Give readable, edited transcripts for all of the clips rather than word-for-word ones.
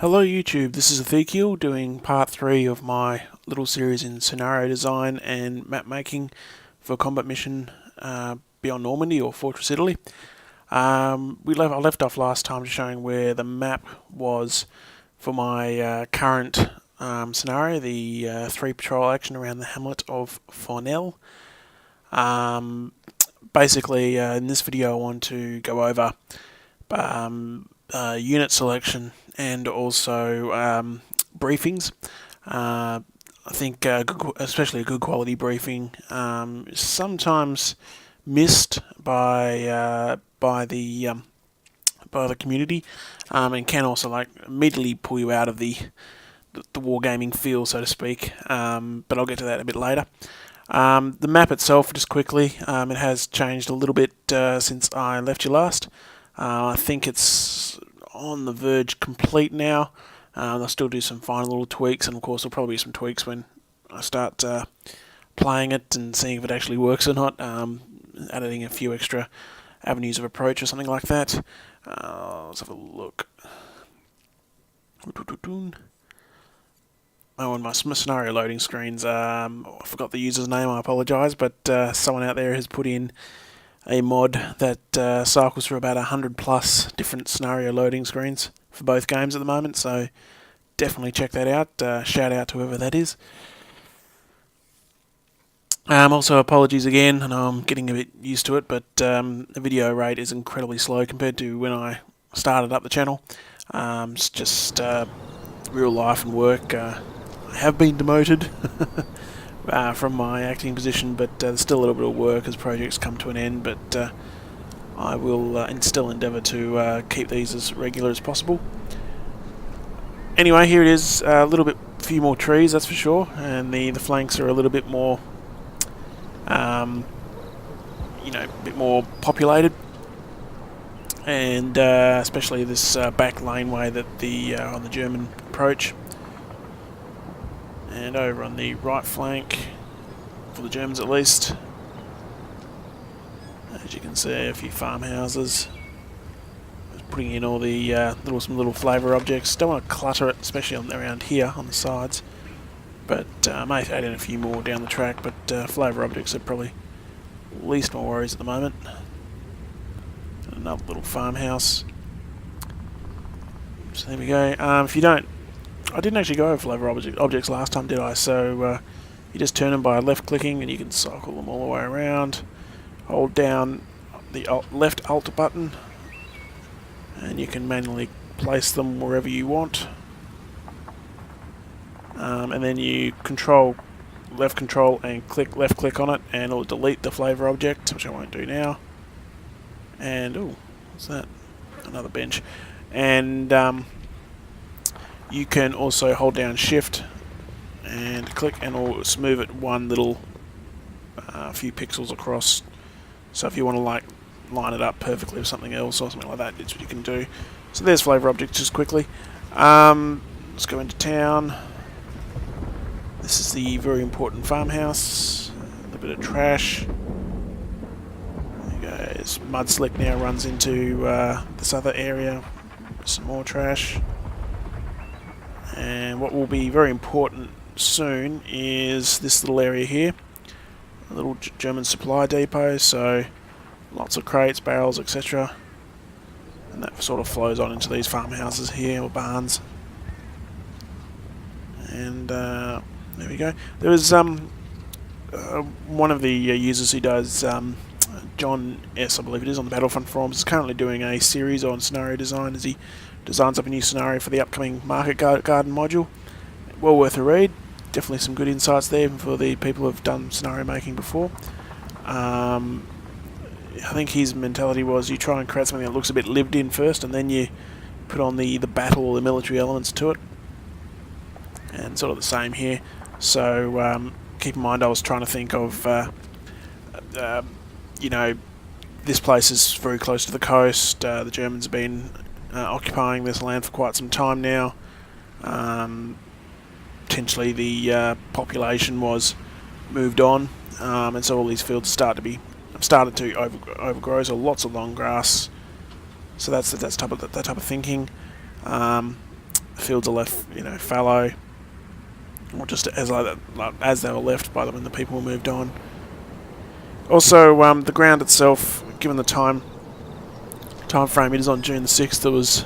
Hello YouTube, this is Ezekiel doing part 3 of my little series in scenario design and map making for combat mission beyond Normandy or Fortress Italy. I left off last time showing where the map was for my current scenario, the 3 patrol action around the hamlet of Fornell. Basically, in this video I want to go over unit selection and also briefings. I think especially a good quality briefing is sometimes missed by the community, and can also immediately pull you out of the wargaming feel, so to speak. But I'll get to that a bit later. The map itself, just quickly, it has changed a little bit since I left you last. I think it's on the verge complete now. I'll still do some final little tweaks, and of course there'll probably be some tweaks when I start playing it and seeing if it actually works or not, adding a few extra avenues of approach or something like that. Let's have a look. Oh, and my scenario loading screens, I forgot the user's name, I apologise, but someone out there has put in a mod that cycles through about 100 plus different scenario loading screens for both games at the moment, so definitely check that out. Shout out to whoever that is. Also, apologies again, I know I'm getting a bit used to it, but the video rate is incredibly slow compared to when I started up the channel. It's just real life and work. I have been demoted from my acting position, but there's still a little bit of work as projects come to an end, but I will still endeavour to keep these as regular as possible. Anyway, here it is, a few more trees, that's for sure, and the flanks are a little bit more, a bit more populated, and especially this back laneway that on the German approach. And over on the right flank, for the Germans at least, as you can see, a few farmhouses. Just putting in all the some little flavour objects. Don't want to clutter it, especially around here on the sides. But I may add in a few more down the track. But flavour objects are probably least my worries at the moment. And another little farmhouse. So there we go. If you don't. I didn't actually go over flavour objects last time, did I? So you just turn them by left clicking and you can cycle them all the way around. Hold down the left Alt button and you can manually place them wherever you want. And then you left control and left click on it, and it'll delete the flavour object, which I won't do now. And oh, what's that? Another bench. And you can also hold down shift and click, and it'll move it one little few pixels across. So if you want to line it up perfectly with something else or something like that, that's what you can do. So there's flavour objects just quickly. Let's go into town. This is the very important farmhouse. A little bit of trash. There you go. This mud slick now runs into this other area. Some more trash. And what will be very important soon is this little area here, a little German supply depot, so lots of crates, barrels, etc. And that sort of flows on into these farmhouses here, or barns. And there we go. There was one of the users who does, John S, I believe it is, on the Battlefront forums, is currently doing a series on scenario design as he designs up a new scenario for the upcoming Market Garden module. Well worth a read. Definitely some good insights there for the people who have done scenario making before. I think his mentality was you try and create something that looks a bit lived in first, and then you put on the battle or the military elements to it. And sort of the same here. So keep in mind I was trying to think of, this place is very close to the coast. The Germans have been occupying this land for quite some time now. Potentially the population was moved on, and so all these fields started to overgrow. So lots of long grass. So that's that type of thinking. The fields are left, fallow, or just as they were left by them when the people were moved on. Also, the ground itself, given the time frame, it is on June the 6th. There was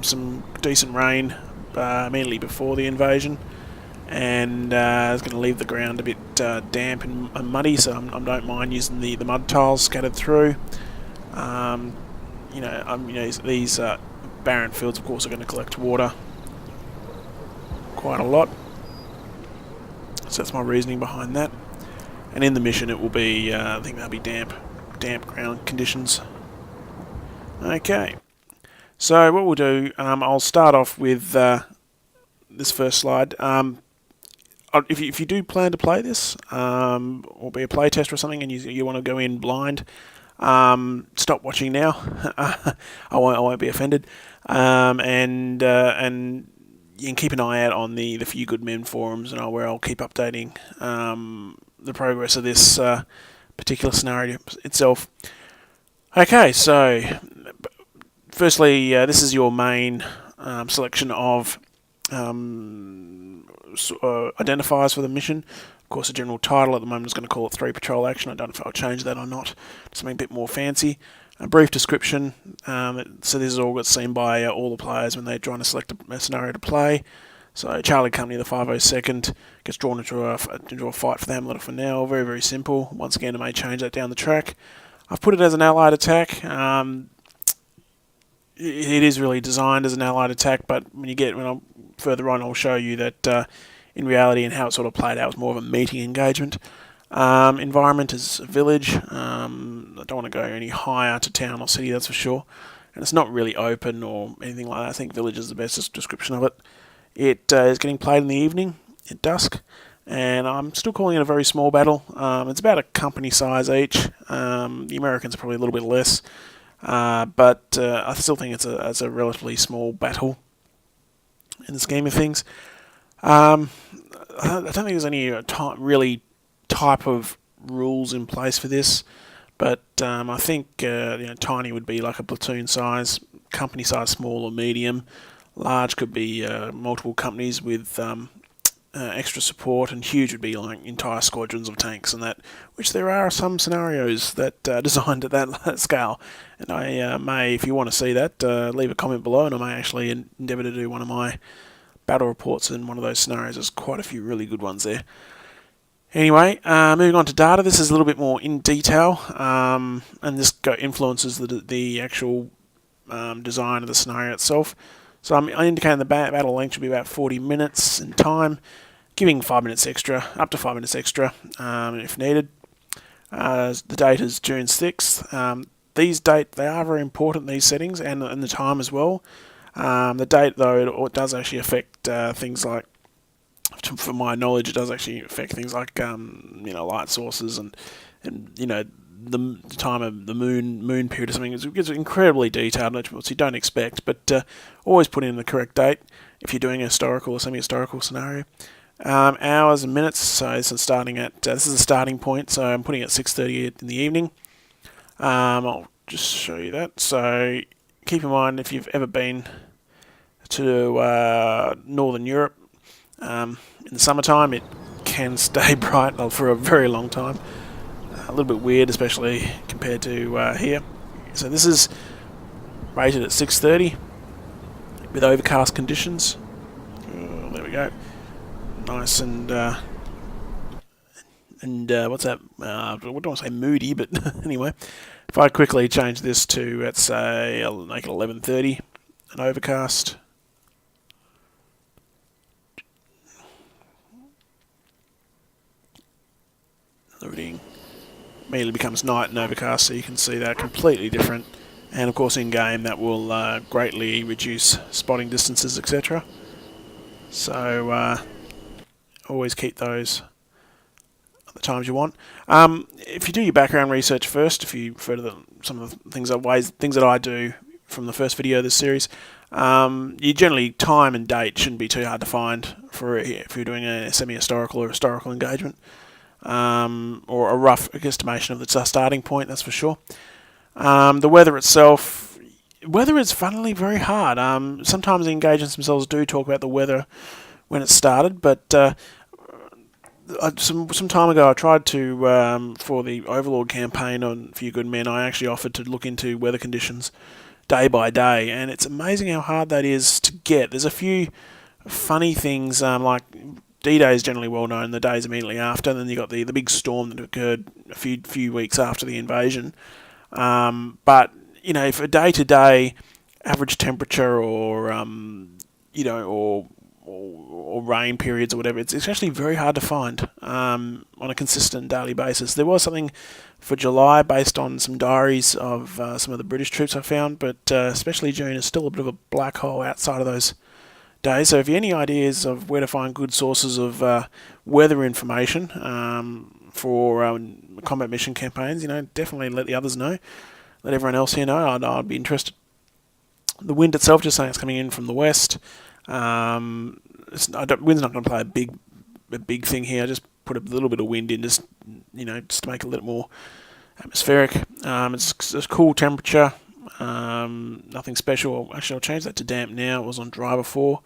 some decent rain immediately before the invasion, and it's going to leave the ground a bit damp and muddy, so I don't mind using the mud tiles scattered through. These barren fields, of course, are going to collect water quite a lot, so that's my reasoning behind that. And in the mission, it will be, I think there'll be damp ground conditions. Okay, so what we'll do, I'll start off with this first slide. If you do plan to play this, or be a play tester or something, and you want to go in blind, stop watching now. I won't be offended. And you can keep an eye out on the Few Good Men forums, and where I'll keep updating the progress of this particular scenario itself. Okay, so firstly, this is your main selection of identifiers for the mission. Of course, the general title at the moment is going to call it 3 Patrol Action. I don't know if I'll change that or not. Something a bit more fancy. A brief description. So this is all gets seen by all the players when they're trying to select a scenario to play. So Charlie Company, the 502nd, gets drawn into a fight for the Hamlet for now. Very, very simple. Once again, I may change that down the track. I've put it as an allied attack. It is really designed as an allied attack, but when I'm further on, I'll show you that in reality and how it sort of played out, it was more of a meeting engagement. Environment is a village. I don't want to go any higher to town or city, that's for sure. And it's not really open or anything like that. I think village is the best description of it. It is getting played in the evening, at dusk, and I'm still calling it a very small battle. It's about a company size each. The Americans are probably a little bit less, but I still think it's a relatively small battle in the scheme of things. I don't think there's any really type of rules in place for this, but I think tiny would be like a platoon size, company size small or medium. Large could be multiple companies with extra support, and huge would be like entire squadrons of tanks and that, which there are some scenarios that are designed at that scale. And I may, if you want to see that, leave a comment below, and I may actually endeavour to do one of my battle reports in one of those scenarios. There's quite a few really good ones there. Anyway, moving on to data. This is a little bit more in detail, and this influences the actual design of the scenario itself. So I'm indicating the battle length should be about 40 minutes in time, giving 5 minutes extra, up to 5 minutes extra if needed. The date is June 6th. They are very important, these settings, and the time as well. The date, though, it does actually affect things like, from my knowledge, it does actually affect things like light sources and the time of the moon period or something. It gets incredibly detailed, which you don't expect, but always put in the correct date if you're doing a historical or semi-historical scenario. Hours and minutes, so this is starting at this is a starting point, so I'm putting it at 6:30 in the evening. I'll just show you that. So keep in mind, if you've ever been to Northern Europe in the summertime, it can stay bright for a very long time. A little bit weird, especially compared to here. So this is rated at 6:30 with overcast conditions. There we go. Nice and what's that? I don't want to say moody, but anyway, if I quickly change this to, let's say, I'll make it 11:30 and overcast. Loading. Immediately becomes night and overcast, so you can see that completely different. And of course, in game, that will greatly reduce spotting distances, etc. So always keep those at the times you want. If you do your background research first, if you refer to some of the things that I do from the first video of this series, you generally time and date shouldn't be too hard to find if you're doing a semi-historical or historical engagement. Or a rough estimation of the starting point, that's for sure. The weather itself, weather is funnily very hard. Sometimes the engagements themselves do talk about the weather when it started, but some time ago I tried to, for the Overlord campaign on Few Good Men, I actually offered to look into weather conditions day by day, and it's amazing how hard that is to get. There's a few funny things, like D-Day is generally well known, the days immediately after, and then you got the big storm that occurred a few weeks after the invasion. But for day to day average temperature or or rain periods or whatever, it's actually very hard to find on a consistent daily basis. There was something for July based on some diaries of some of the British troops I found, but especially June is still a bit of a black hole outside of those days. So if you have any ideas of where to find good sources of weather information for combat mission campaigns, definitely let the others know. Let everyone else here know. I'd be interested. The wind itself, just saying it's coming in from the west. Wind's not going to play a big thing here. I just put a little bit of wind in, just to make it a little more atmospheric. It's a cool temperature. Nothing special. Actually, I'll change that to damp now. It was on dry before.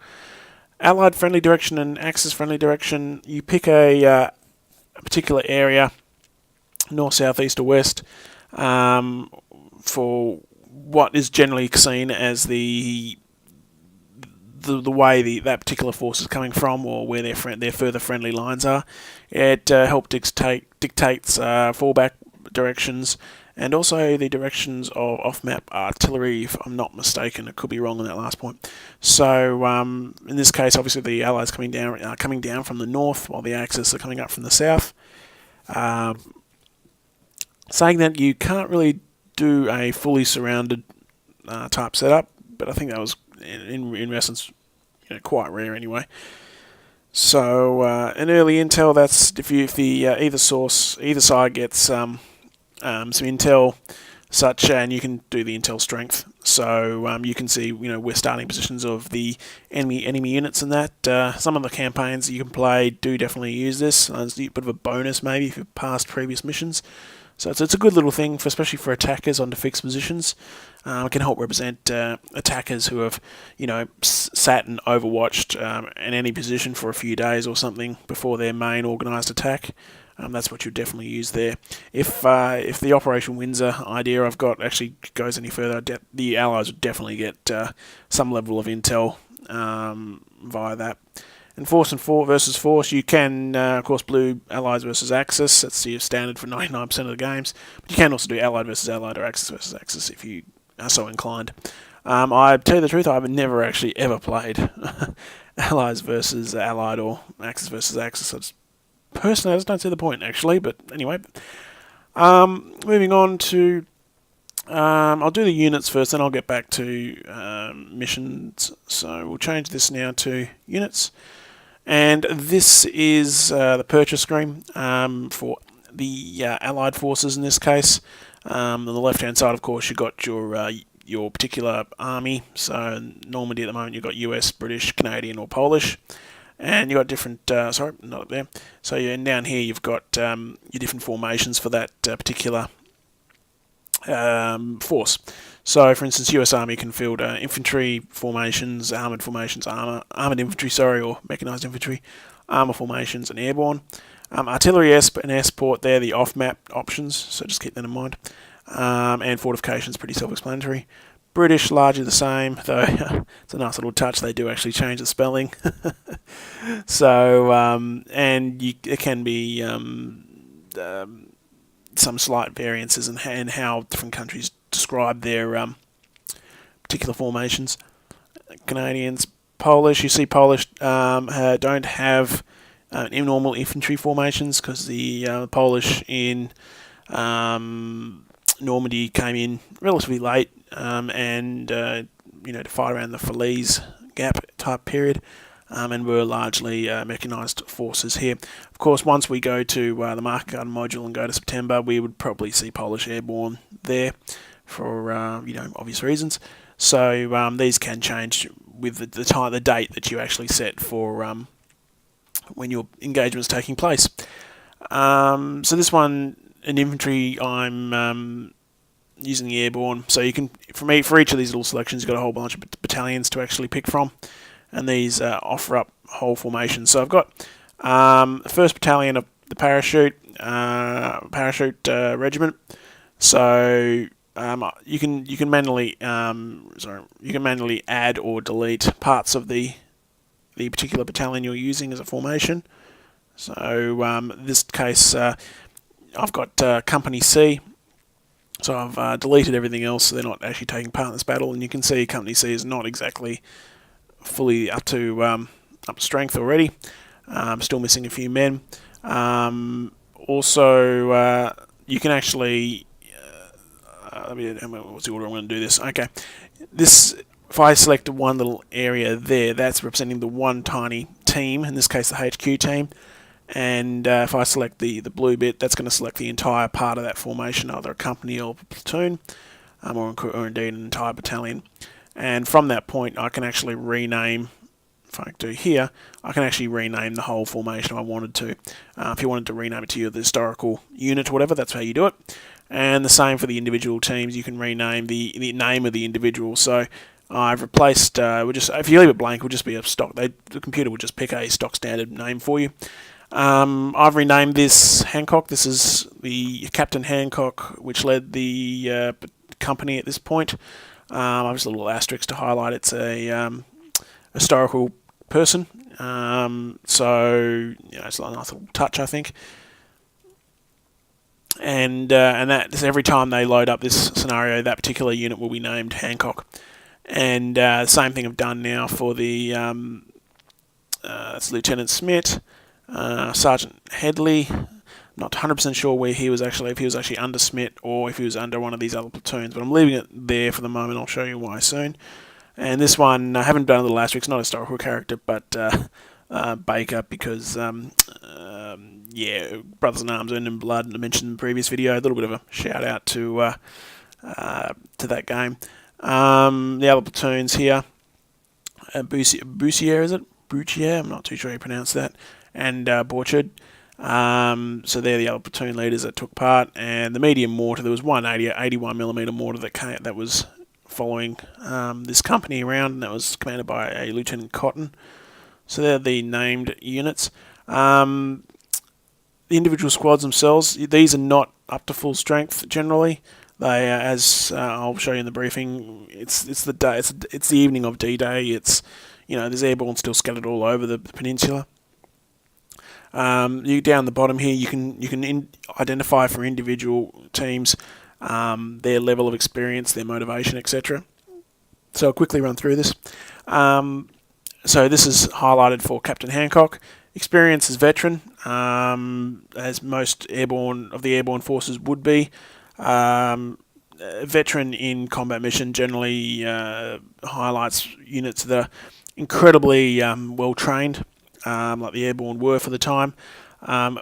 Allied friendly direction and Axis friendly direction. You pick a particular area, north, south, east, or west, for what is generally seen as the way that particular force is coming from, or where their further friendly lines are. It helps dictates fallback directions, and also the directions of off-map artillery, if I'm not mistaken. I could be wrong on that last point. So in this case, obviously the Allies coming down from the north, while the Axis are coming up from the south. Saying that you can't really do a fully surrounded type setup, but I think that was in essence quite rare anyway. So an early intel, that's if either side gets some intel such, and you can do the intel strength. So you can see we're starting positions of the enemy units, and that some of the campaigns that you can play do definitely use this. It's a bit of a bonus maybe if you've passed previous missions. So it's a good little thing, especially for attackers on fixed positions. It can help represent attackers who have, sat and overwatched in any position for a few days or something before their main organised attack. That's what you definitely use there. If the Operation Windsor idea I've got actually goes any further, the Allies would definitely get some level of intel via that. And force versus force, you can, of course, blue Allies versus Axis. That's your standard for 99% of the games. But you can also do Allied versus Allied or Axis versus Axis if you are so inclined. I tell you the truth, I've never actually ever played Allies versus Allied or Axis versus Axis. Personally, I just don't see the point, actually. But anyway, moving on to... I'll do the units first, then I'll get back to missions. So we'll change this now to units. And this is the purchase screen for the Allied forces in this case. On the left-hand side, of course, you've got your particular army. So Normandy at the moment, you've got US, British, Canadian, or Polish. And you've got different... sorry, not up there. So down here, you've got your different formations for that particular force. So, for instance, US Army can field infantry formations, armoured formations, armoured infantry, or mechanised infantry, armour formations, and airborne. Artillery and air support, they're the off-map options, so just keep that in mind. And fortifications, pretty self-explanatory. British, largely the same, though it's a nice little touch, they do actually change the spelling. So, and it can be some slight variances in how different countries describe their particular formations. Canadians, Polish, you see Polish don't have normal infantry formations because the Polish in Normandy came in relatively late and to fight around the Falaise Gap type period. And were largely mechanised forces here. Of course, once we go to the Market Garden module and go to September, we would probably see Polish airborne there for obvious reasons. So these can change with the date that you actually set for when your engagement's taking place. So this one, in infantry, I'm using the airborne. So you can, for each of these little selections, you've got a whole bunch of battalions to actually pick from, and these offer up whole formations. So I've got the 1st Battalion of the Parachute Regiment. So you can manually add or delete parts of the particular battalion you're using as a formation. So in this case, I've got Company C. So I've deleted everything else, so they're not actually taking part in this battle. And you can see Company C is not exactly fully up to strength already. Still missing a few men. Also, you can actually what's the order I'm going to do this? Okay, if I select one little area there, that's representing the one tiny team, in this case the HQ team. And if I select the blue bit, that's going to select the entire part of that formation, either a company or a platoon, or indeed an entire battalion. And from that point, I can actually rename. If I do here, I can actually rename the whole formation if I wanted to. If you wanted to rename it to the historical unit or whatever, that's how you do it. And the same for the individual teams. You can rename the name of the individual. So I've replaced. If you leave it blank, it will just be a stock. The computer will just pick a stock standard name for you. I've renamed this Hancock. This is the Captain Hancock, which led the company at this point. I've just a little asterisk to highlight it's a historical person. So it's a nice little touch, I think. And that every time they load up this scenario, that particular unit will be named Hancock. And same thing I've done now for the it's Lieutenant Smith, Sergeant Headley. I'm not 100% sure where he was actually, if he was actually under Smith or if he was under one of these other platoons, but I'm leaving it there for the moment. I'll show you why soon. And this one, I haven't done a little asterisk, not a historical character, but Baker, because Brothers in Arms Earned in Blood, I mentioned in the previous video. A little bit of a shout out to that game. The other platoons here, Boussier, is it? Bouchier, I'm not too sure how you pronounce that, and Borchard. So they're the other platoon leaders that took part. And the medium mortar, there was one 81mm mortar that was following this company around, and that was commanded by a Lieutenant Cotton. So they're the named units. The individual squads themselves, these are not up to full strength generally. They, as I'll show you in the briefing, it's the evening of D-Day. It's there's airborne still scattered all over the peninsula. You down the bottom here, you can identify for individual teams their level of experience, their motivation, etc. So I'll quickly run through this. So this is highlighted for Captain Hancock. Experience as veteran, as most airborne forces would be. Veteran in combat mission generally highlights units that are incredibly well trained, like the airborne were for the time,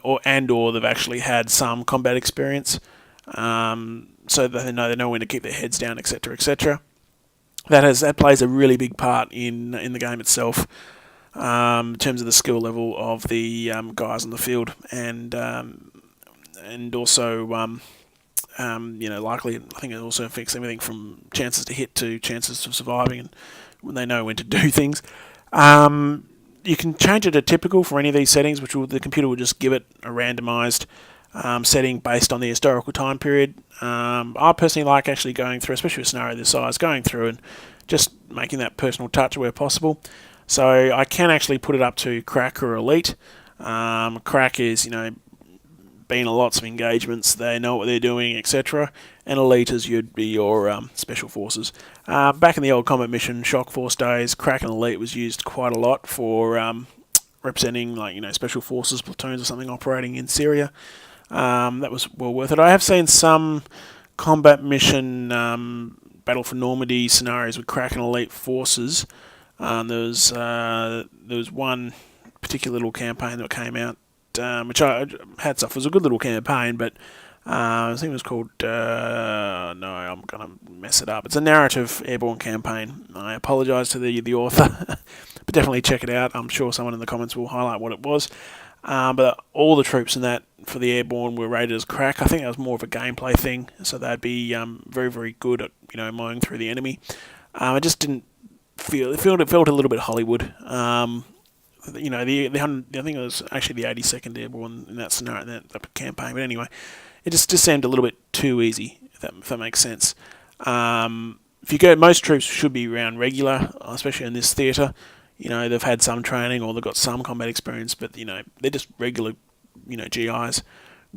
or they've actually had some combat experience, so that they know when to keep their heads down, etc., etc. That plays a really big part in the game itself, in terms of the skill level of the guys in the field, and also likely, I think it also affects everything from chances to hit to chances of surviving, and when they know when to do things. You can change it to typical for any of these settings, the computer will just give it a randomised setting based on the historical time period. I personally like actually going through, especially a scenario this size, going through and just making that personal touch where possible. So I can actually put it up to crack or elite. Crack is, been in lots of engagements, they know what they're doing, etc. And elite is you'd be your special forces. Back in the old combat mission shock force days, crack and elite was used quite a lot for representing special forces platoons or something operating in Syria. That was well worth it. I have seen some combat mission Battle for Normandy scenarios with crack and elite forces. There was one particular little campaign that came out, which hats off, was a good little campaign, but I think it was called, no, I'm going to mess it up. It's a narrative airborne campaign. I apologise to the author, but definitely check it out. I'm sure someone in the comments will highlight what it was. But all the troops in that for the airborne were rated as crack. I think that was more of a gameplay thing, so they'd be very, very good at mowing through the enemy. I just didn't it felt a little bit Hollywood. I think it was actually the 82nd Airborne in that scenario, in that campaign. But anyway, it just seemed a little bit too easy, if that makes sense. If you go, most troops should be around regular, especially in this theatre. They've had some training or they've got some combat experience, but they're just regular, GIs.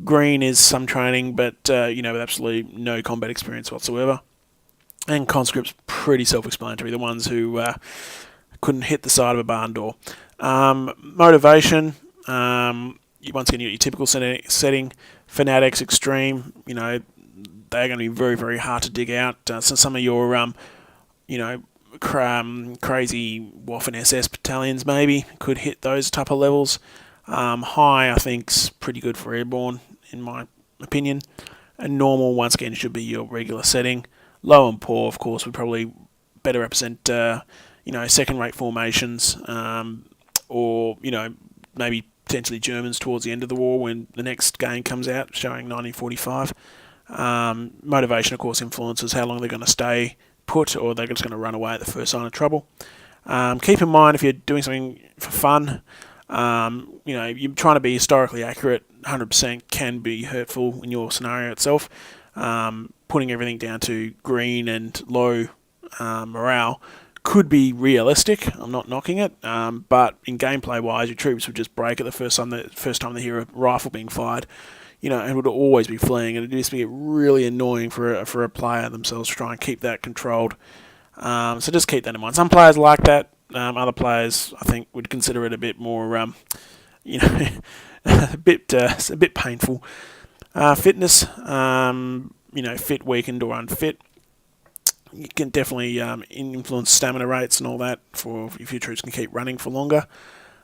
Green is some training, but with absolutely no combat experience whatsoever. And conscripts, pretty self-explanatory. The ones who couldn't hit the side of a barn door. Motivation. Once again, your typical setting. Fanatics, extreme. They're going to be very, very hard to dig out. So some of your, crazy Waffen SS battalions maybe could hit those type of levels. High, I think's pretty good for airborne, in my opinion. And normal, once again, should be your regular setting. Low and poor, of course, would probably better represent, second-rate formations, or maybe potentially Germans towards the end of the war when the next game comes out showing 1945. Motivation, of course, influences how long they're going to stay put, or they're just going to run away at the first sign of trouble. Keep in mind, if you're doing something for fun, you're trying to be historically accurate. 100% can be hurtful in your scenario itself. Putting everything down to green and low morale could be realistic. I'm not knocking it, but in gameplay-wise, your troops would just break at the first time they hear a rifle being fired. And would always be fleeing, and it'd just be really annoying for a player themselves to try and keep that controlled. So just keep that in mind. Some players like that. Other players, I think, would consider it a bit more, a bit painful. Fitness, fit, weakened, or unfit. You can definitely influence stamina rates and all that for if your troops can keep running for longer.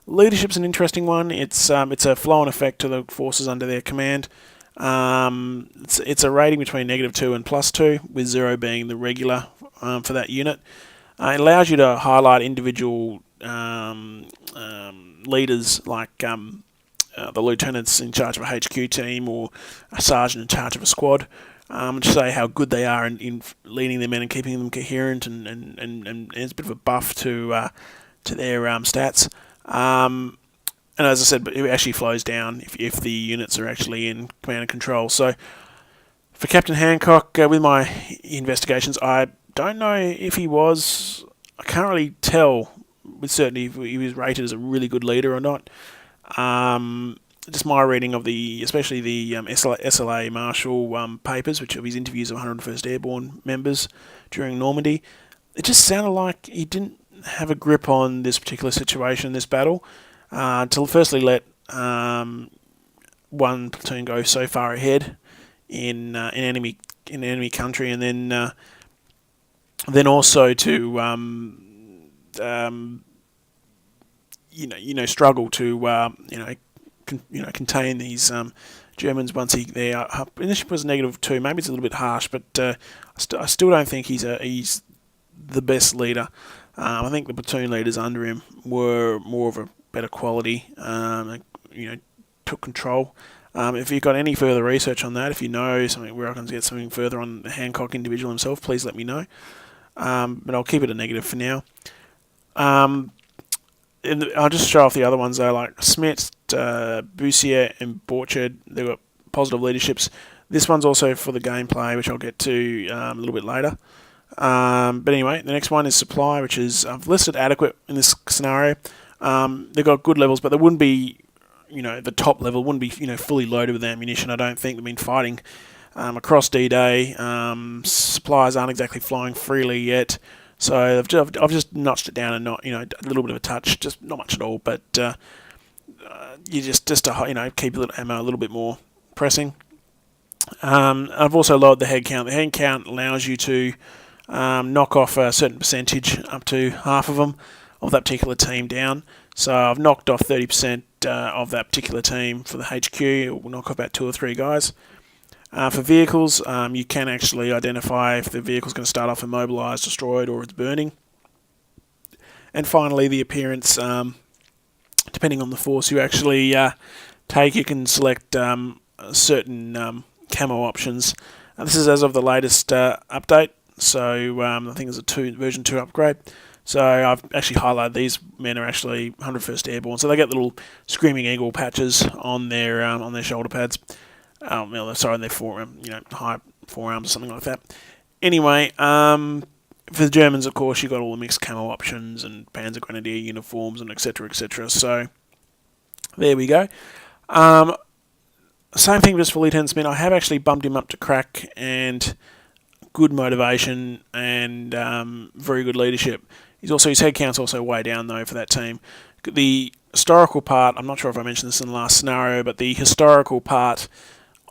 Leadership's an interesting one. It's a flow-on effect to the forces under their command. It's a rating between -2 and +2, with 0 being the regular for that unit. It allows you to highlight individual leaders, like the lieutenants in charge of a HQ team or a sergeant in charge of a squad, to say how good they are in leading their men and keeping them coherent, and it's a bit of a buff to their stats. And as I said, it actually flows down if the units are actually in command and control. So for Captain Hancock, with my investigations, I don't know if he was. I can't really tell with certainty if he was rated as a really good leader or not. Just my reading of especially the SLA Marshall papers, which are his interviews of 101st Airborne members during Normandy, it just sounded like he didn't have a grip on this particular situation, this battle, to firstly let one platoon go so far ahead in enemy country, and then also to struggle to contain these Germans once they are up. Initially was -2. Maybe it's a little bit harsh, but I still don't think he's the best leader. I think the platoon leaders under him were more of a better quality. Took control. If you've got any further research on that, if you know something where I can get something further on the Hancock individual himself, please let me know. But I'll keep it a negative for now. I'll just show off the other ones though, like Smith, Bussier, and Borchard. They've got positive leaderships. This one's also for the gameplay, which I'll get to a little bit later. But anyway, the next one is supply, which is I've listed adequate in this scenario. They've got good levels, but they wouldn't be, the top level wouldn't be, fully loaded with ammunition. I don't think they've been fighting across D-Day. Supplies aren't exactly flowing freely yet, so I've just notched it down a a little bit of a touch, just not much at all. But you just to keep a little ammo a little bit more pressing. I've also lowered the head count. The head count allows you to knock off a certain percentage, up to half of them, of that particular team down. So I've knocked off 30% of that particular team for the HQ. We'll knock off about 2 or 3 guys. For vehicles, you can actually identify if the vehicle's going to start off immobilised, destroyed, or it's burning. And finally, the appearance, depending on the force you actually take, you can select certain camo options. This is as of the latest update, so I think it's a version 2 upgrade. So I've actually highlighted these men are actually 101st Airborne, so they get little Screaming Eagle patches on their shoulder pads. Sorry, on their forearm, high forearms or something like that. Anyway, for the Germans, of course, you've got all the mixed camo options and Panzer Grenadier uniforms and etc. etc. So there we go. Same thing just for Lieutenant Smith. I have actually bumped him up to crack and good motivation and very good leadership. His head count's also way down though for that team. The historical part, I'm not sure if I mentioned this in the last scenario, but the historical part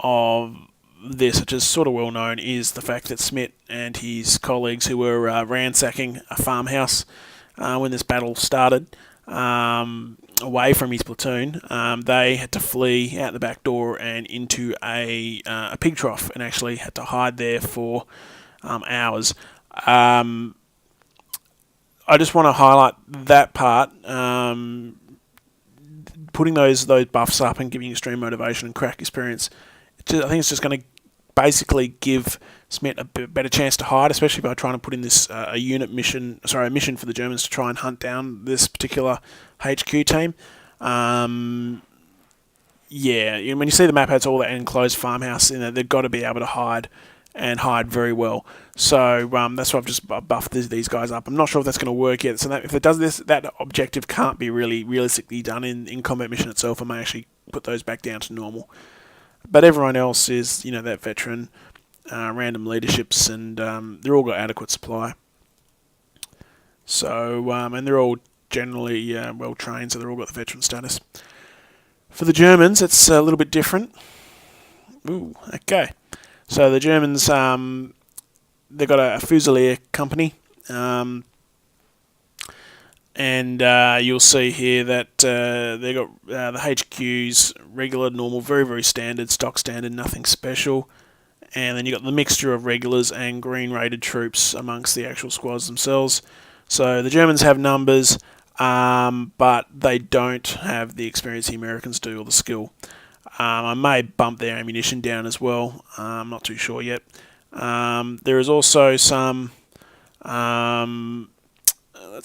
of this, which is sort of well known, is the fact that Smith and his colleagues who were ransacking a farmhouse when this battle started, away from his platoon, they had to flee out the back door and into a pig trough, and actually had to hide there for hours. I just want to highlight that part. Putting those buffs up and giving extreme motivation and crack experience, I think it's just going to basically give Smith a better chance to hide, especially by trying to put in this a mission for the Germans to try and hunt down this particular HQ team. When you see the map, it's all that enclosed farmhouse. They've got to be able to hide and hide very well. So that's why I've just buffed these guys up. I'm not sure if that's going to work yet. So if it does this, that objective can't be really realistically done in combat mission itself. I may actually put those back down to normal. But everyone else is, that veteran, random leaderships, and they're all got adequate supply. So, and they're all generally well trained, so they're all got the veteran status. For the Germans, it's a little bit different. Ooh, okay. So the Germans, they've got a Fusilier company, and you'll see here that they've got the HQs, regular, normal, very, very standard, stock standard, nothing special. And then you've got the mixture of regulars and green rated troops amongst the actual squads themselves. So the Germans have numbers, but they don't have the experience the Americans do, or the skill. I may bump their ammunition down as well. I'm not too sure yet. There is also some... let's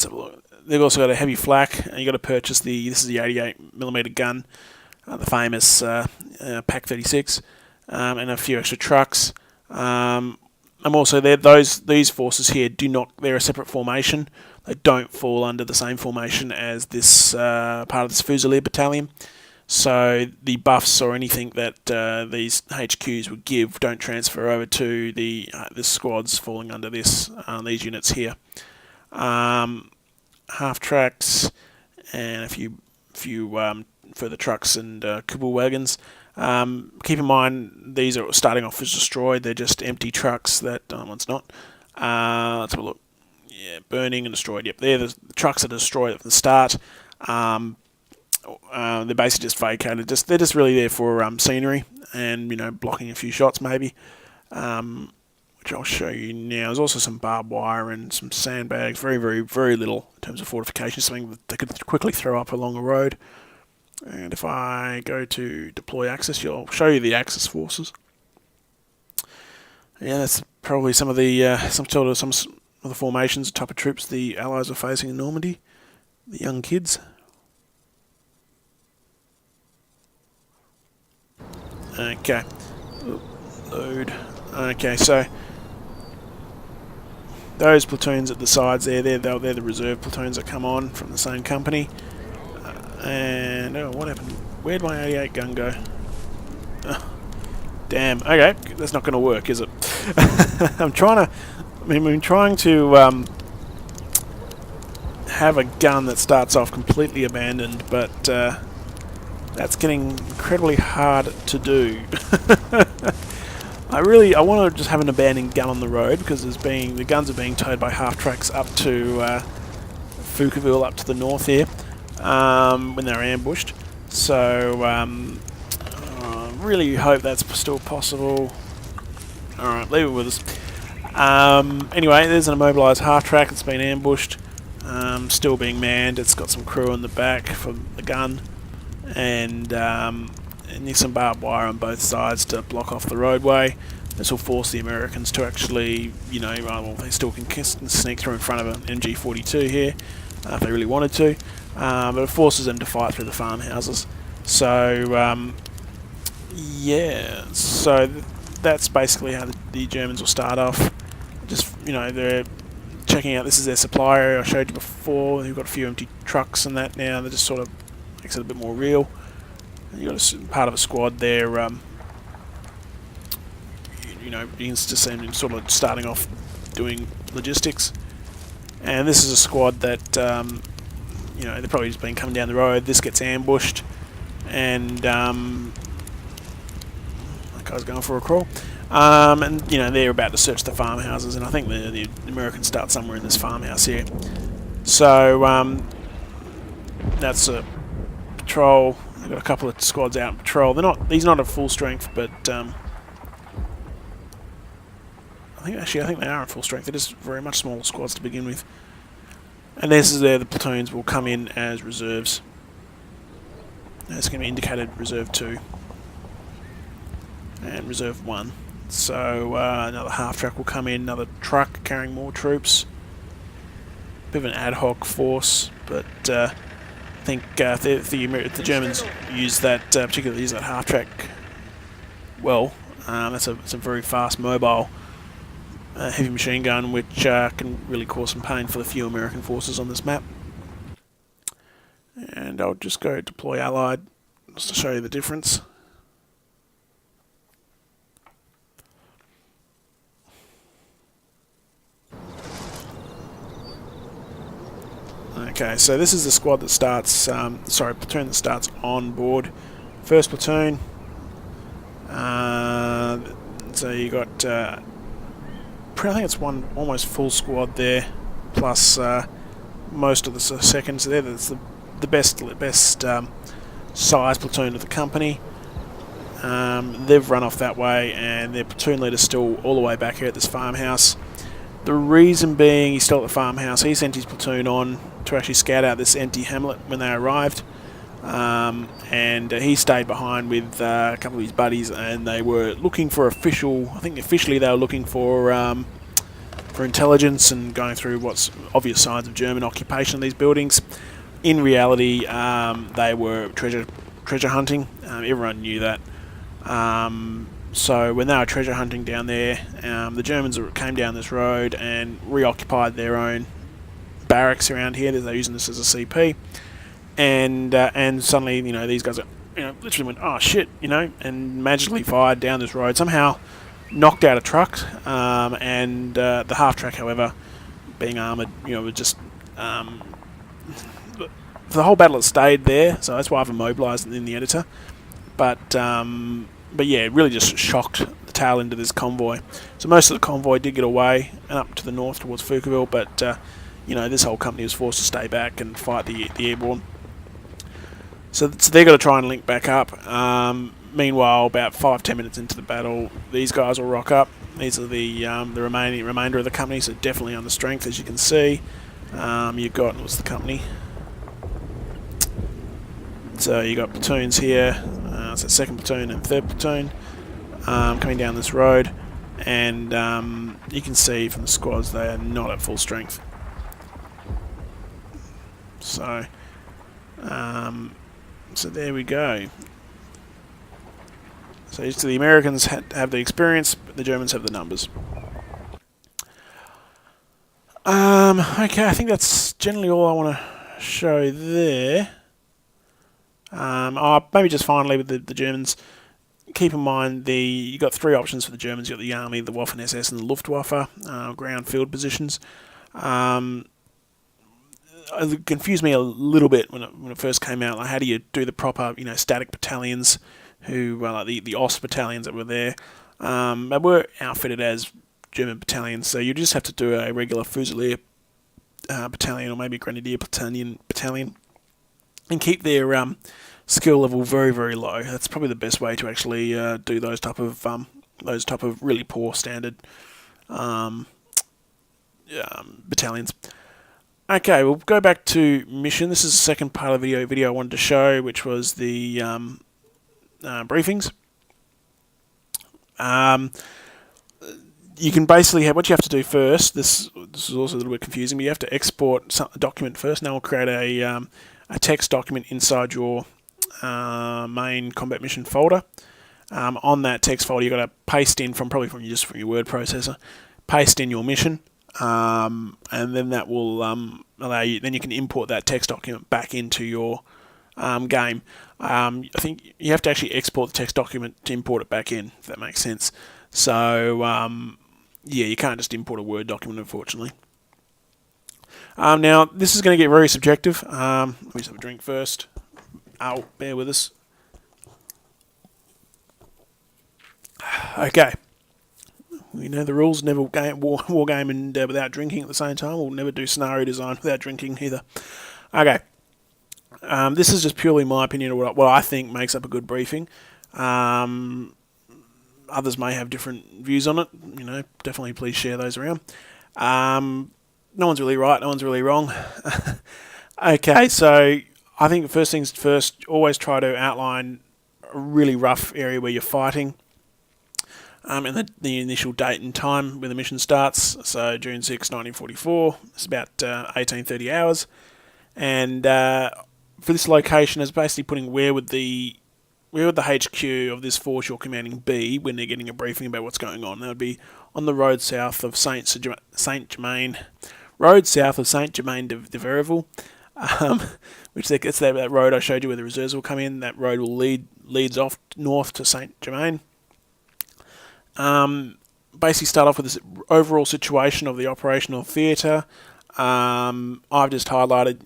have a look. They've also got a heavy flak, and you've got to purchase this is the 88mm gun, the famous Pak 36, and a few extra trucks. I'm also there. These forces here they're a separate formation. They don't fall under the same formation as this part of this Fusilier battalion. So the buffs or anything that these HQs would give don't transfer over to the squads falling under these units here. Half tracks and a few further trucks and Kubel wagons. Keep in mind these are starting off as destroyed. They're just empty trucks. That one's not. Let's have a look. Yeah, burning and destroyed. Yep, they're the trucks that are destroyed at the start. They're basically just vacated. They're just really there for scenery and blocking a few shots maybe. Which I'll show you now. There's also some barbed wire and some sandbags. Very, very, very little in terms of fortification. Something that they could quickly throw up along a road. And if I go to deploy Axis, I'll show you the Axis forces. Yeah, that's probably some of the formations, type of troops the Allies are facing in Normandy. The young kids. Okay. Load. Okay, so those platoons at the sides there, they're the reserve platoons that come on from the same company. And what happened? Where'd my 88 gun go? Oh, damn. Okay, that's not going to work, is it? I'm trying to have a gun that starts off completely abandoned, but that's getting incredibly hard to do. I want to just have an abandoned gun on the road, because the guns are being towed by half tracks up to Foucaultville, up to the north here, when they're ambushed. So I really hope that's still possible. Alright, leave it with us. Anyway, there's an immobilised half-track. It's been ambushed. Still being manned. It's got some crew in the back for the gun. And needs some barbed wire on both sides to block off the roadway. This will force the Americans to actually, well, they still can sneak through in front of an MG42 here if they really wanted to. But it forces them to fight through the farmhouses. So, yeah, so that's basically how the Germans will start off. Just, they're checking out, this is their supply area I showed you before. They've got a few empty trucks and that now. That just sort of makes it a bit more real. And you've got part of a squad there, you can just see them sort of starting off doing logistics. And this is a squad that, they've probably just been coming down the road. This gets ambushed, and that guy's going for a crawl. And they're about to search the farmhouses, and I think the Americans start somewhere in this farmhouse here. So that's a patrol. They've got a couple of squads out on patrol. These are not at full strength, but I think they are at full strength. They're just very much smaller squads to begin with. And this is where the platoons will come in as reserves. It's going to be indicated Reserve 2 and Reserve 1. So another half-track will come in, another truck carrying more troops. Bit of an ad hoc force, but I think if the Germans use that, particularly use that half-track well, it's a very fast, mobile heavy machine gun, which can really cause some pain for the few American forces on this map. And I'll just go deploy Allied, just to show you the difference. Okay, so this is the squad that starts, platoon that starts on board. First platoon, so you got, I think it's one almost full squad there, plus most of the seconds there. That's the best size platoon of the company. They've run off that way, and their platoon leader's still all the way back here at this farmhouse. The reason being, he's still at the farmhouse. He sent his platoon on to actually scout out this empty hamlet when they arrived, and he stayed behind with a couple of his buddies, and they were looking for officially they were looking for intelligence and going through what's obvious signs of German occupation of these buildings. In reality, they were treasure hunting. Everyone knew that. So when they were treasure hunting down there, the Germans came down this road and reoccupied their own barracks around here. They're using this as a CP, and suddenly these guys literally went, oh shit, and magically fired down this road. Somehow knocked out a truck, and the half track, however, being armoured, was just for the whole battle it stayed there. So that's why I've immobilised in the editor, but yeah, it really just shocked the tail end of this convoy. So most of the convoy did get away and up to the north towards Fuqueville, but this whole company was forced to stay back and fight the airborne. So they're going to try and link back up. Meanwhile, about 5-10 minutes into the battle, these guys will rock up. These are the remainder of the company, so definitely on the strength, as you can see. You've got, what's the company? So you got platoons here. So second platoon and third platoon coming down this road, and you can see from the squads they are not at full strength. So there we go. So the Americans have the experience, but the Germans have the numbers. Okay, I think that's generally all I want to show there. Maybe just finally with the Germans, keep in mind you got three options for the Germans. You got the Army, the Waffen-SS, and the Luftwaffe ground field positions. It confused me a little bit when it first came out. Like, how do you do the proper, static battalions? Who like the OST battalions that were there? They were outfitted as German battalions, so you just have to do a regular Fusilier battalion or maybe Grenadier battalion, and keep their skill level very, very low. That's probably the best way to actually do those type of those type of really poor standard um, battalions. Okay, we'll go back to mission. This is the second part of the video I wanted to show, which was the briefings. You can basically have what you have to do first. This is also a little bit confusing, but you have to export a document first. Now we'll create a text document inside your main combat mission folder. On that text folder, you've got to paste in from your word processor, paste in your mission, and then that will allow you. Then you can import that text document back into your game. I think you have to actually export the text document to import it back in, if that makes sense. So yeah, you can't just import a Word document, unfortunately. Now, this is going to get very subjective. Let me just have a drink first. Bear with us. Okay. We know the rules. Never war game and without drinking at the same time. We'll never do scenario design without drinking either. Okay. This is just purely my opinion of what I think makes up a good briefing. Others may have different views on it. Definitely please share those around. No one's really right, no one's really wrong. Okay, so I think first things first, always try to outline a really rough area where you're fighting. And the initial date and time where the mission starts. So June 6, 1944. It's about 1830 hours. And for this location, it's basically putting where would the HQ of this force you're commanding be when they're getting a briefing about what's going on. That would be on the road south of Saint Germain de Verreville, which it's that road I showed you where the reserves will come in. That road will leads off north to Saint Germain. Basically start off with this overall situation of the operational theatre. I've just highlighted,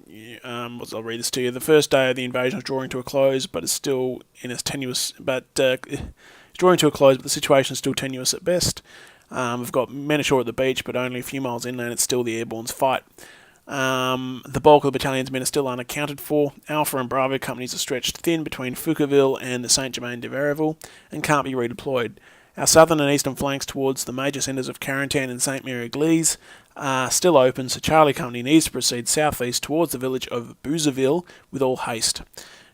I'll read this to you. The first day of the invasion is drawing to a close, but it's still in its tenuous, it's drawing to a close, but the situation is still tenuous at best. We've got men ashore at the beach, but only a few miles inland, it's still the airborne's fight. The bulk of the battalion's men are still unaccounted for. Alpha and Bravo companies are stretched thin between Foucaultville and the Saint Germain de Verreville and can't be redeployed. Our southern and eastern flanks towards the major centres of Carentan and St Mary-Église are still open, so Charlie Company needs to proceed southeast towards the village of Bouzeville with all haste.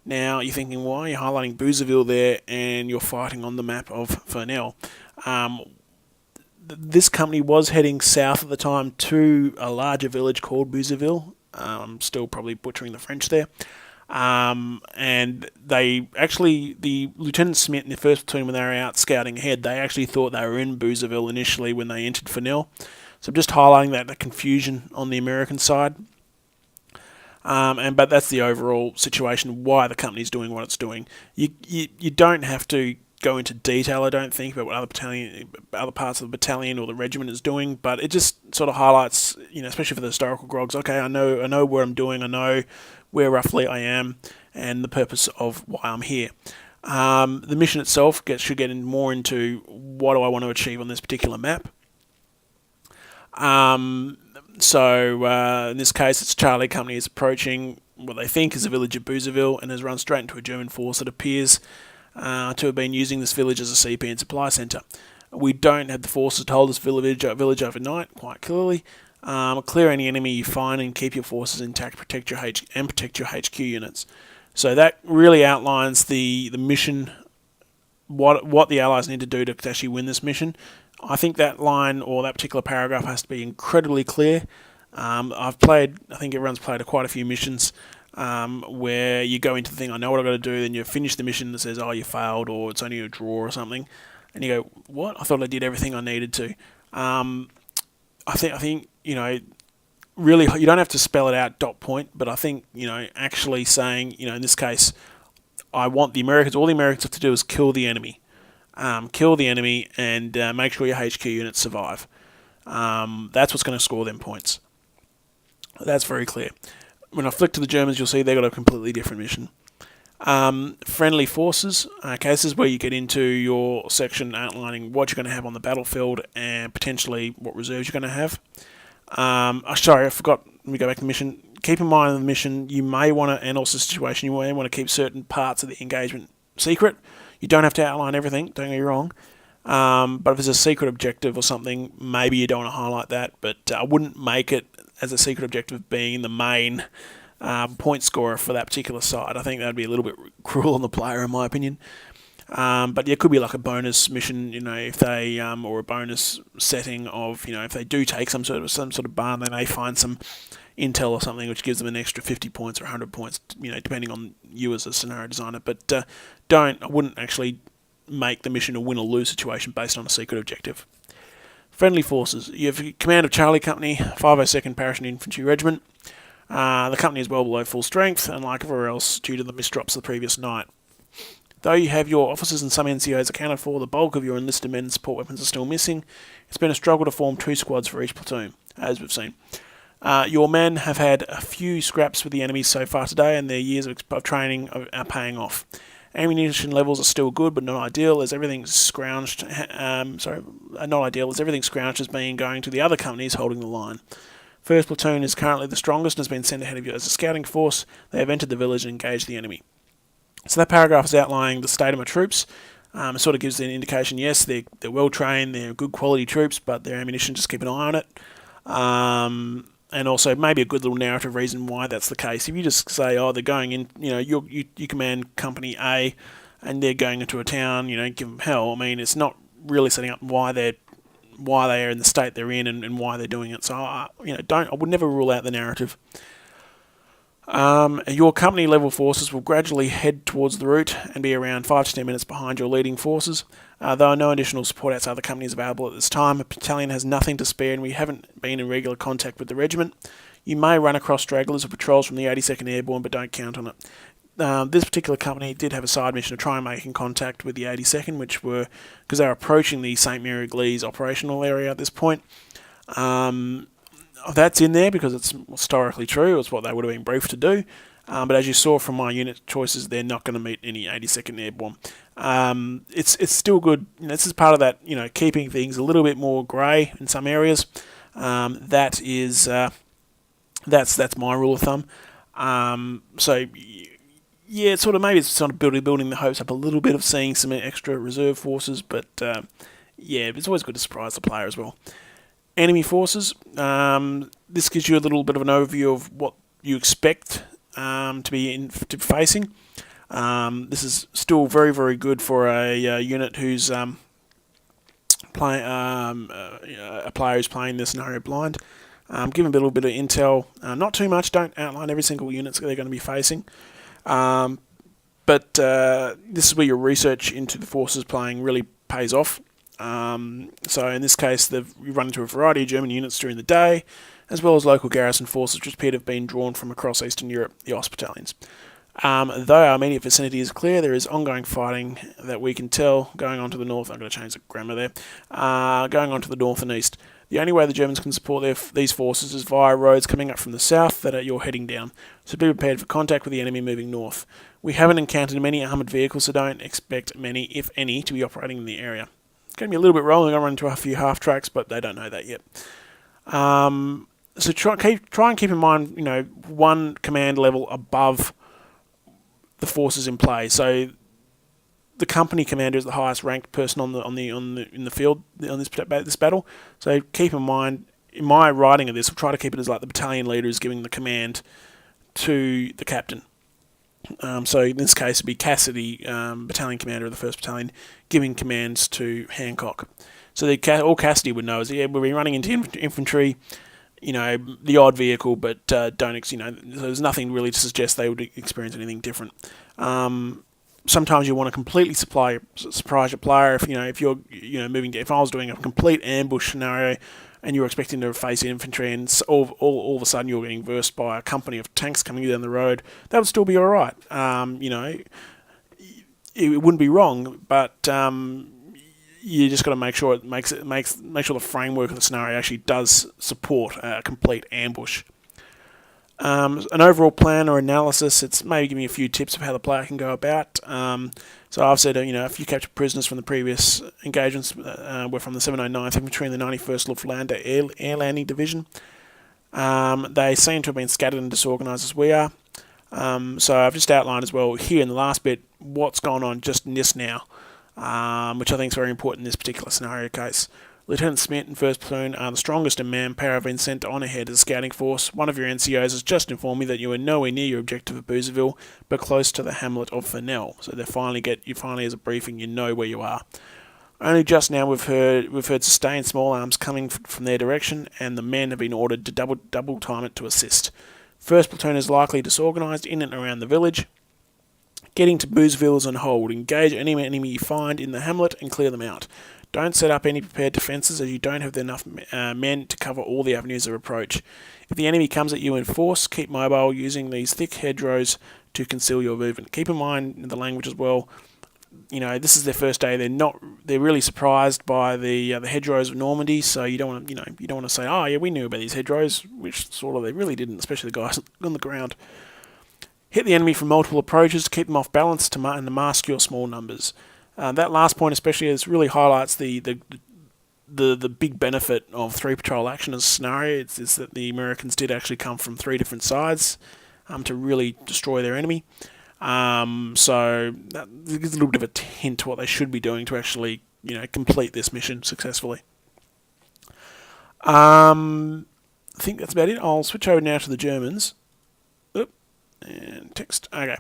Now, you're thinking, why are you highlighting Bouzeville there and you're fighting on the map of Fernel? This company was heading south at the time to a larger village called Bouzeville. I'm still probably butchering the French there. And they actually, the Lieutenant Smith in the 1st Platoon, when they were out scouting ahead, they actually thought they were in Bouzeville initially when they entered Fernel. So I'm just highlighting the confusion on the American side. But that's the overall situation, why the company's doing what it's doing. You don't have to go into detail, I don't think, about what other parts of the battalion or the regiment is doing, but it just sort of highlights, especially for the historical grogs, okay, I know what I'm doing, I know where roughly I am, and the purpose of why I'm here. The mission itself should get more into what do I want to achieve on this particular map. So in this case, it's Charlie Company is approaching what they think is the village of Bouzeville and has run straight into a German force that appears to have been using this village as a CPN supply centre. We don't have the forces to hold this village overnight, quite clearly. Clear any enemy you find and keep your forces intact, protect your HQ units. So that really outlines the mission, what the Allies need to do to actually win this mission. I think that line or that particular paragraph has to be incredibly clear. I think everyone's played quite a few missions where you go into the thing, I know what I've got to do, then you finish the mission that says, oh, you failed, or it's only a draw or something, and you go, what? I thought I did everything I needed to. I think really, you don't have to spell it out dot point, but I think, actually saying, in this case, I want the Americans, all the Americans have to do is kill the enemy. And make sure your HQ units survive. That's what's going to score them points. That's very clear. When I flick to the Germans, you'll see they've got a completely different mission. Friendly forces. Okay, this is where you get into your section outlining what you're going to have on the battlefield and potentially what reserves you're going to have. Sorry, I forgot. Let me go back to the mission. Keep in mind in the mission, you may want to, and also the situation, you may want to keep certain parts of the engagement secret. You don't have to outline everything, don't get me wrong. But if it's a secret objective or something, maybe you don't want to highlight that. But I wouldn't make it as a secret objective being the main point scorer for that particular side. I think that'd be a little bit cruel on the player, in my opinion. But it could be like a bonus mission, if they or a bonus setting of, if they do take some sort of barn, they may find some intel or something which gives them an extra 50 points or 100 points, depending on you as a scenario designer. But I wouldn't actually make the mission a win or lose situation based on a secret objective. Friendly forces. You have command of Charlie Company, 502nd Parachute Infantry Regiment. The company is well below full strength, and like everywhere else, due to the misdrops of the previous night. Though you have your officers and some NCOs accounted for, the bulk of your enlisted men and support weapons are still missing. It's been a struggle to form 2 squads for each platoon, as we've seen. Your men have had a few scraps with the enemy so far today, and their years of training are paying off. Ammunition levels are still good, but not ideal, as everything's scrounged. Not ideal, as everything scrounged has been going to the other companies holding the line. First platoon is currently the strongest and has been sent ahead of you as a scouting force. They have entered the village and engaged the enemy. So that paragraph is outlining the state of my troops. It sort of gives an indication, yes, they're well trained, they're good quality troops, but their ammunition, just keep an eye on it. And also maybe a good little narrative reason why that's the case. If you just say, they're going in, you command Company A, and they're going into a town, give them hell. I mean, it's not really setting up why they are in the state they're in and why they're doing it. So I would never rule out the narrative. Your company level forces will gradually head towards the route and be around 5 to 10 minutes behind your leading forces. There are no additional support outside the companies available at this time. A battalion has nothing to spare, and we haven't been in regular contact with the regiment. You may run across stragglers or patrols from the 82nd Airborne, but don't count on it. This particular company did have a side mission to try and make contact with the 82nd, because they were approaching the St. Mary Glees operational area at this point. That's in there because it's historically true. It's what they would have been briefed to do. But as you saw from my unit choices, they're not going to meet any 82nd Airborne. It's still good. This is part of that, keeping things a little bit more grey in some areas. That's my rule of thumb. It's sort of building the hopes up a little bit of seeing some extra reserve forces, but it's always good to surprise the player as well. Enemy forces. This gives you a little bit of an overview of what you expect to be facing. This is still very, very good for a unit who's a player who's playing the scenario blind. Give them a little bit of intel. Not too much. Don't outline every single unit they're going to be facing. But this is where your research into the forces playing really pays off. So in this case, we run into a variety of German units during the day, as well as local garrison forces which appear to have been drawn from across Eastern Europe, the OSS battalions. Though our immediate vicinity is clear, there is ongoing fighting that we can tell going on to the north. I'm going to change the grammar there. Going on to the north and east. The only way the Germans can support these forces is via roads coming up from the south that you're heading down. So be prepared for contact with the enemy moving north. We haven't encountered many armoured vehicles, so don't expect many, if any, to be operating in the area. It's going to be a little bit rolling. I'm going to run into a few half tracks, but they don't know that yet. So try and keep in mind, one command level above the forces in play. So the company commander is the highest ranked person in the field on this battle. So keep in mind, in my writing of this, we'll try to keep it as like the battalion leader is giving the command to the captain. So in this case, it'd be Cassidy, battalion commander of the 1st Battalion, giving commands to Hancock. So all Cassidy would know is, we'll be running into infantry, the odd vehicle, but there's nothing really to suggest they would experience anything different. Sometimes you want to completely surprise your player. If you're moving. If I was doing a complete ambush scenario, and you're expecting to face infantry, and all of a sudden you're getting versed by a company of tanks coming down the road, that would still be all right. It wouldn't be wrong, but you just got to make sure make sure the framework of the scenario actually does support a complete ambush. An overall plan or analysis, it's maybe giving you a few tips of how the player can go about. So I've said, a few captured prisoners from the previous engagements were from the 709th Infantry and the 91st Luftlanding Air Landing Division. They seem to have been scattered and disorganised as we are. So I've just outlined as well here in the last bit what's gone on just in this now. which I think is very important in this particular scenario case. Lieutenant Smith and 1st Platoon are the strongest in manpower, have been sent on ahead as a scouting force. One of your NCOs has just informed me that you are nowhere near your objective of Boozerville, but close to the hamlet of Fennell. So they finally as a briefing, you know where you are. Only just now we've heard sustained small arms coming from their direction, and the men have been ordered to double time it to assist. 1st Platoon is likely disorganised in and around the village. Getting to Boozerville is on hold. Engage any enemy you find in the hamlet and clear them out. Don't set up any prepared defences, as you don't have enough men to cover all the avenues of approach. If the enemy comes at you in force, keep mobile using these thick hedgerows to conceal your movement. Keep in mind the language as well. You know, this is their first day. They're really surprised by the hedgerows of Normandy. So you don't want to say, oh yeah, we knew about these hedgerows, which sort of they really didn't, especially the guys on the ground. Hit the enemy from multiple approaches to keep them off balance and to mask your small numbers. That last point especially really highlights the big benefit of 3 patrol action as a scenario. It's that the Americans did actually come from 3 different sides to really destroy their enemy. So that gives a little bit of a hint to what they should be doing to actually complete this mission successfully. I think that's about it. I'll switch over now to the Germans. And text. Okay.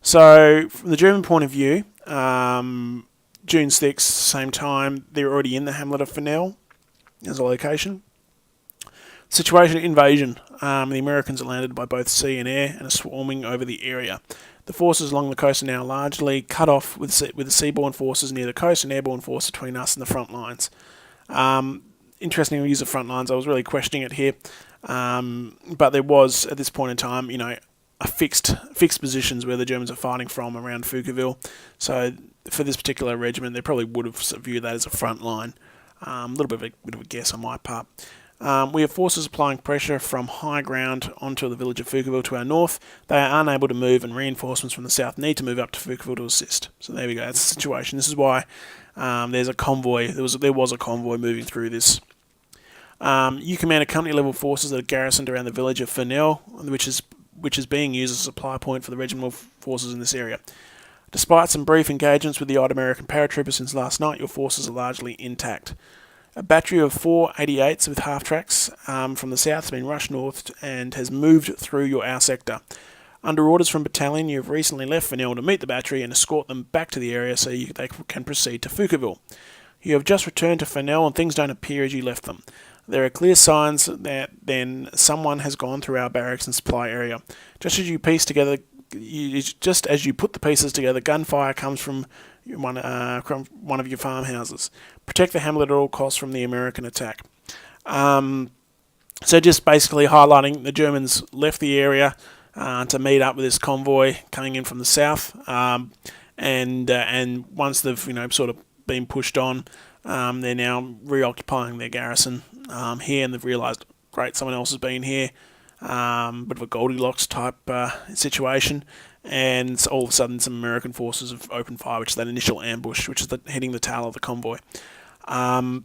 So, from the German point of view, June 6th, same time, they're already in the hamlet of Fennell as a location. Situation invasion. The Americans are landed by both sea and air and are swarming over the area. The forces along the coast are now largely cut off with the seaborne forces near the coast and airborne force between us and the front lines. Interesting use of front lines. I was really questioning it here. But there was, at this point in time, a fixed positions where the Germans are fighting from around Foucaultville. So for this particular regiment, they probably would have viewed that as a front line. A little bit of a guess on my part. We have forces applying pressure from high ground onto the village of Foucaultville to our north. They are unable to move, and reinforcements from the south need to move up to Foucaultville to assist. So there we go. That's the situation. This is why there's a convoy. There was a convoy moving through this. You command a company level forces that are garrisoned around the village of Fennell, which is being used as a supply point for the regimental forces in this area. Despite some brief engagements with the odd American paratroopers since last night, your forces are largely intact. A battery of 4 88s with half-tracks from the south has been rushed north and has moved through our sector. Under orders from battalion, you have recently left Fennell to meet the battery and escort them back to the area so they can proceed to Foucaultville. You have just returned to Fennell and things don't appear as you left them. There are clear signs that then someone has gone through our barracks and supply area. Just as you put the pieces together, gunfire comes from one of your farmhouses. Protect the hamlet at all costs from the American attack. So just basically highlighting the Germans left the area to meet up with this convoy coming in from the south, and once they've sort of been pushed on, they're now reoccupying their garrison here, and they've realised, great, someone else has been here. Bit of a Goldilocks type situation, and all of a sudden some American forces have opened fire, which is that initial ambush, which is hitting the tail of the convoy. We're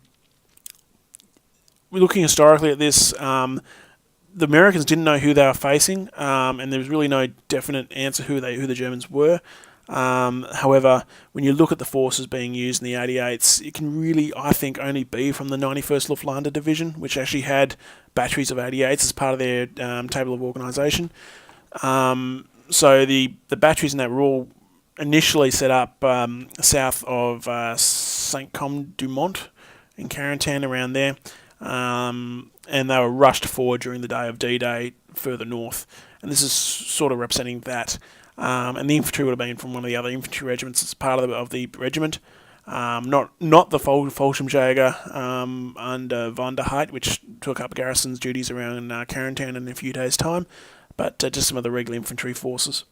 looking historically at this. The Americans didn't know who they were facing, and there was really no definite answer who the Germans were. However, when you look at the forces being used in the 88s, it can really, I think, only be from the 91st Luftlandedivision Division, which actually had batteries of 88s as part of their table of organisation. So the batteries in that were all initially set up south of Saint-Côme-du-Mont in Carentan, around there, and they were rushed forward during the day of D-Day further north. And this is sort of representing that. And the infantry would have been from one of the other infantry regiments as part of the regiment. Not the Fallschirmjäger under Von der Heid, which took up garrison's duties around Carentan in a few days' time, but just some of the regular infantry forces.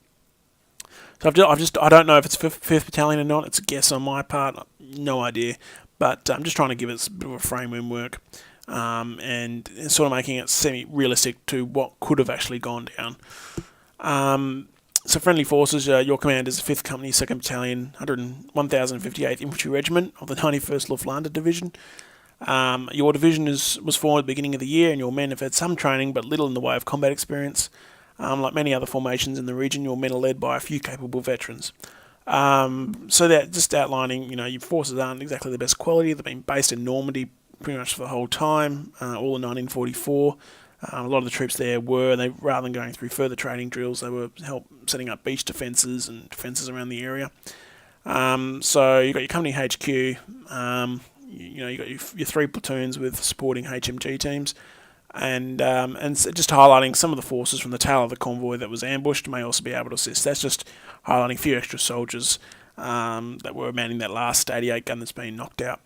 So I don't know if it's 5th Battalion or not. It's a guess on my part. No idea. But I'm just trying to give it a bit of a framework, and sort of making it semi-realistic to what could have actually gone down. So friendly forces, your command is the 5th Company, 2nd Battalion, 1058th Infantry Regiment of the 91st Luftlandedivision Division. Your division was formed at the beginning of the year, and your men have had some training but little in the way of combat experience. Like many other formations in the region, your men are led by a few capable veterans. So that just outlining, your forces aren't exactly the best quality. They've been based in Normandy pretty much for the whole time, all in 1944. A lot of the troops there rather than going through further training drills, they were setting up beach defences and defences around the area. So you've got your company HQ, you got your 3 platoons with supporting HMG teams, and just highlighting some of the forces from the tail of the convoy that was ambushed may also be able to assist. That's just highlighting a few extra soldiers that were manning that last 88 gun that's been knocked out.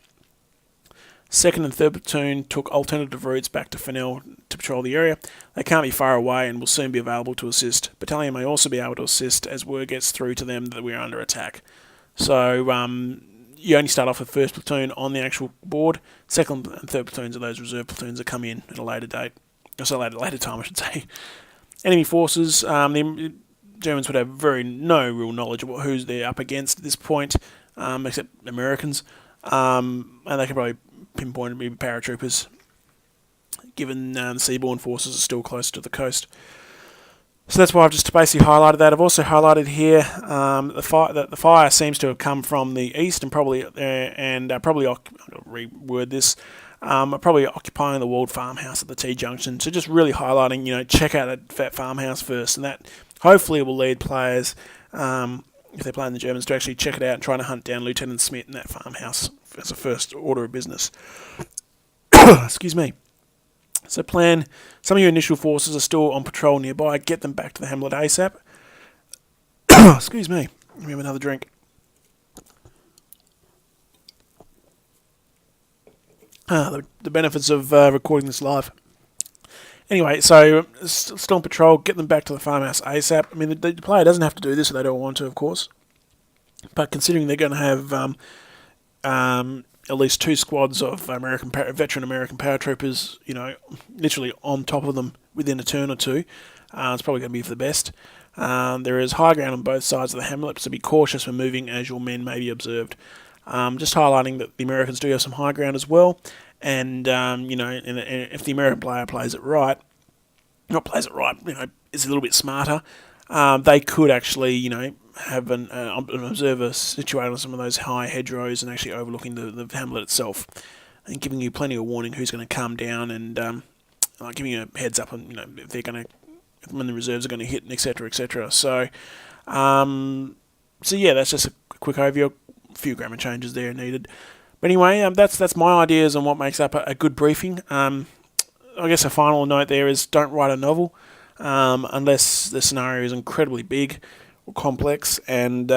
2nd and 3rd platoon took alternative routes back to Fennell to patrol the area. They can't be far away and will soon be available to assist. Battalion may also be able to assist as word gets through to them that we are under attack. So you only start off with 1st platoon on the actual board. 2nd and 3rd platoons are those reserve platoons that come in at a later date. So later time, I should say. Enemy forces, the Germans would have no real knowledge of who they're up against at this point, except Americans. And they could probably pinpoint maybe paratroopers, given the seaborne forces are still close to the coast. So that's why I've just basically highlighted that. I've also highlighted here that the fire seems to have come from the east and probably I'll reword this. Probably occupying the walled farmhouse at the T-junction. So just really highlighting, check out that farmhouse first, and that hopefully will lead players, if they're playing the Germans, to actually check it out and try to hunt down Lieutenant Smith in that farmhouse as a first order of business. Excuse me. So plan, some of your initial forces are still on patrol nearby, get them back to the hamlet ASAP. Excuse me, let me have another drink. The benefits of recording this live. Anyway, so still on patrol, get them back to the farmhouse ASAP. I mean, the player doesn't have to do this if they don't want to, of course. But considering they're going to have at least 2 squads of veteran American paratroopers, literally on top of them within a turn or two, it's probably going to be for the best. There is high ground on both sides of the hamlet, so be cautious when moving as your men may be observed. Just highlighting that the Americans do have some high ground as well, and if the American player plays it right, is a little bit smarter, they could actually, have an observer situated on some of those high hedgerows and actually overlooking the hamlet itself, and giving you plenty of warning who's going to come down, and giving you a heads up on if they're going to, when the reserves are going to hit, etc., etc. So yeah, that's just a quick overview. A few grammar changes there needed, but anyway, that's my ideas on what makes up a good briefing. I guess a final note there is don't write a novel unless the scenario is incredibly big or complex, and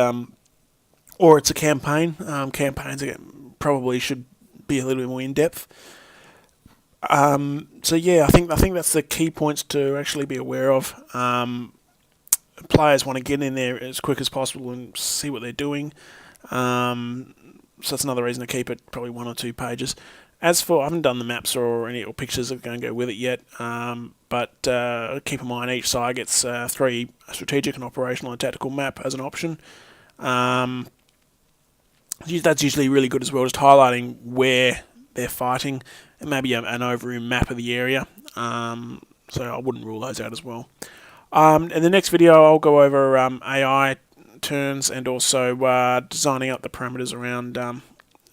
or it's a campaign. Campaigns probably should be a little bit more in depth. So yeah, I think that's the key points to actually be aware of. Players want to get in there as quick as possible and see what they're doing. So that's another reason to keep it probably 1 or 2 pages. As for, I haven't done the maps or pictures that are going to go with it yet, but keep in mind each side gets 3 strategic and operational and tactical map as an option. That's usually really good as well, just highlighting where they're fighting, and maybe an overview map of the area. So I wouldn't rule those out as well. In the next video, I'll go over AI turns and also designing up the parameters around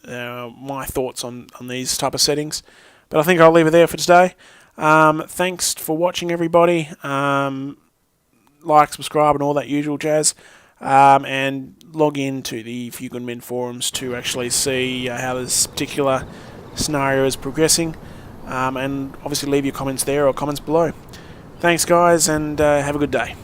my thoughts on these type of settings. But I think I'll leave it there for today. Thanks for watching, everybody. Like, subscribe, and all that usual jazz. And log into the Few Good Men forums to actually see how this particular scenario is progressing. And obviously leave your comments there or comments below. Thanks, guys, and have a good day.